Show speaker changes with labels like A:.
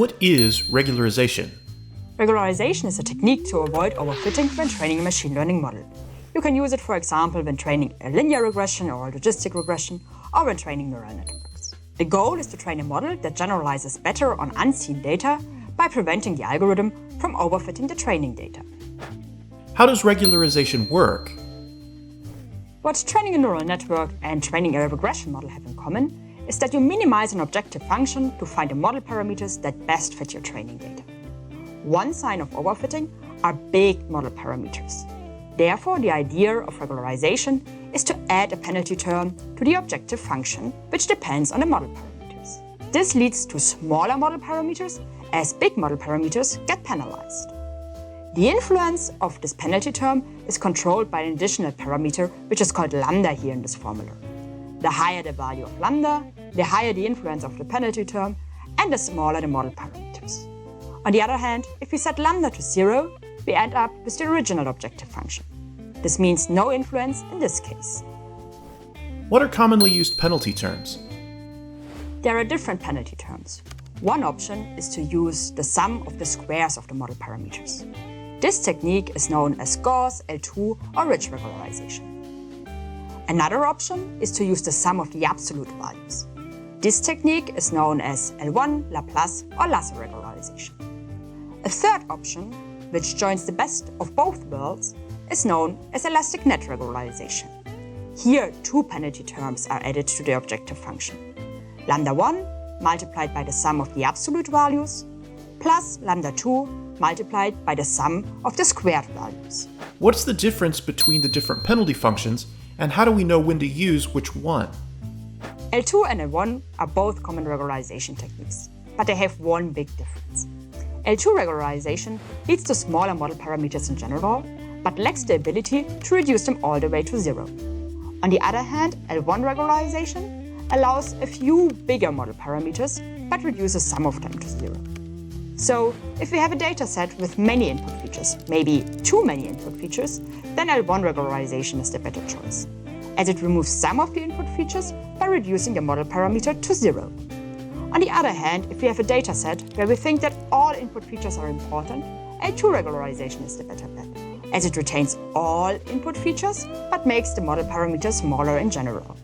A: What is regularization?
B: Regularization is a technique to avoid overfitting when training a machine learning model. You can use it, for example, when training a linear regression or a logistic regression, or when training neural networks. The goal is to train a model that generalizes better on unseen data by preventing the algorithm from overfitting the training data.
A: How does regularization work?
B: What training a neural network and training a regression model have in common is that you minimize an objective function to find the model parameters that best fit your training data. One sign of overfitting are big model parameters. Therefore, the idea of regularization is to add a penalty term to the objective function, which depends on the model parameters. This leads to smaller model parameters, as big model parameters get penalized. The influence of this penalty term is controlled by an additional parameter, which is called lambda here in this formula. The higher the value of lambda, the higher the influence of the penalty term, and the smaller the model parameters. On the other hand, if we set lambda to 0, we end up with the original objective function. This means no influence in this case.
A: What are commonly used penalty terms?
B: There are different penalty terms. One option is to use the sum of the squares of the model parameters. This technique is known as Gauss, L2, or ridge regularization. Another option is to use the sum of the absolute values. This technique is known as L1, Laplace, or Lasso regularization. A third option, which joins the best of both worlds, is known as elastic net regularization. Here, two penalty terms are added to the objective function. Lambda 1 multiplied by the sum of the absolute values, plus lambda 2 multiplied by the sum of the squared values.
A: What's the difference between the different penalty functions, and how do we know when to use which one?
B: L2 and L1 are both common regularization techniques, but they have one big difference. L2 regularization leads to smaller model parameters in general, but lacks the ability to reduce them all the way to 0. On the other hand, L1 regularization allows a few bigger model parameters, but reduces some of them to 0. So, if we have a dataset with many input features, maybe too many input features, then L1 regularization is the better choice, as it removes some of the input features by reducing the model parameter to 0. On the other hand, if we have a dataset where we think that all input features are important, L2 regularization is the better bet, as it retains all input features but makes the model parameters smaller in general.